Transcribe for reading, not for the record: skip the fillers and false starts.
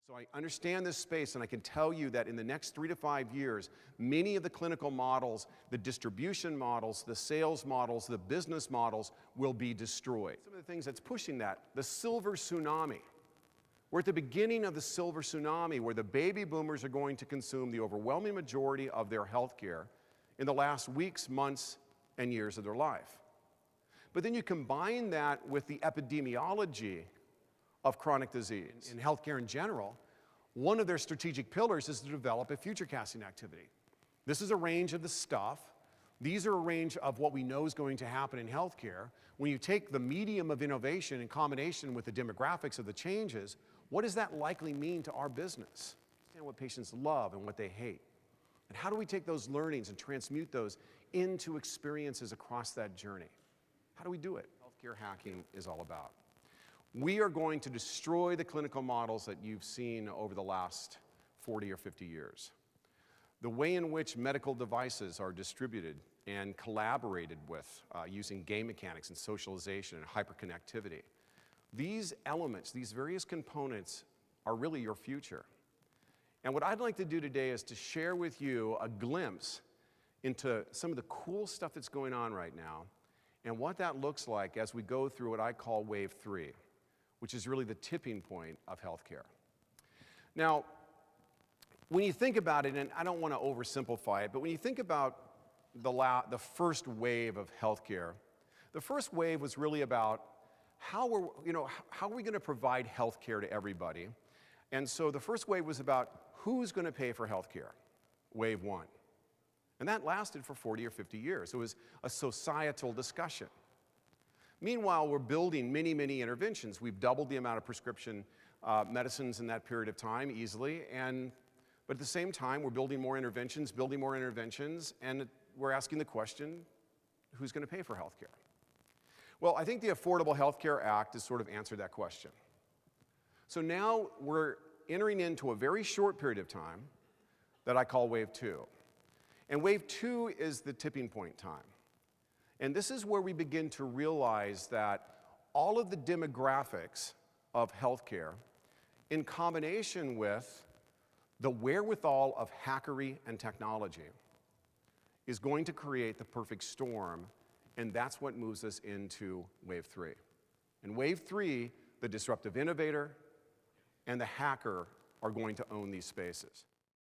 So I understand this space, and I can tell you that in the next 3 to 5 years, many of the clinical models, the distribution models, the sales models, the business models will be destroyed. Some of the things that's pushing that, the silver tsunami. We're at the beginning of the silver tsunami where the baby boomers are going to consume the overwhelming majority of their health care in the last weeks, months, and years of their life. But then you combine that with the epidemiology of chronic disease. In healthcare in general, one of their strategic pillars is to develop a future casting activity. This is a range of the stuff. These are a range of what we know is going to happen in healthcare. When you take the medium of innovation in combination with the demographics of the changes, what does that likely mean to our business? And what patients love and what they hate. And how do we take those learnings and transmute those into experiences across that journey? How do we do it? Healthcare hacking is all about. We are going to destroy the clinical models that you've seen over the last 40 or 50 years. The way in which medical devices are distributed and collaborated with using game mechanics and socialization and hyperconnectivity. These elements, these various components are really your future. And what I'd like to do today is to share with you a glimpse into some of the cool stuff that's going on right now and what that looks like as we go through what I call Wave 3. Which is really the tipping point of healthcare. Now, when you think about it, and I don't want to oversimplify it, but when you think about the first wave of healthcare, the first wave was really about how are we going to provide healthcare to everybody? And so the first wave was about who's going to pay for healthcare, wave 1. And that lasted for 40 or 50 years. It was a societal discussion. Meanwhile, we're building many, many interventions. We've doubled the amount of prescription medicines in that period of time easily, but at the same time, we're building more interventions, and we're asking the question, who's going to pay for healthcare? Well, I think the Affordable Health Care Act has sort of answered that question. So now we're entering into a very short period of time that I call Wave 2. And Wave 2 is the tipping point time. And this is where we begin to realize that all of the demographics of healthcare, in combination with the wherewithal of hackery and technology, is going to create the perfect storm, and that's what moves us into Wave 3. In Wave 3, the disruptive innovator and the hacker are going to own these spaces.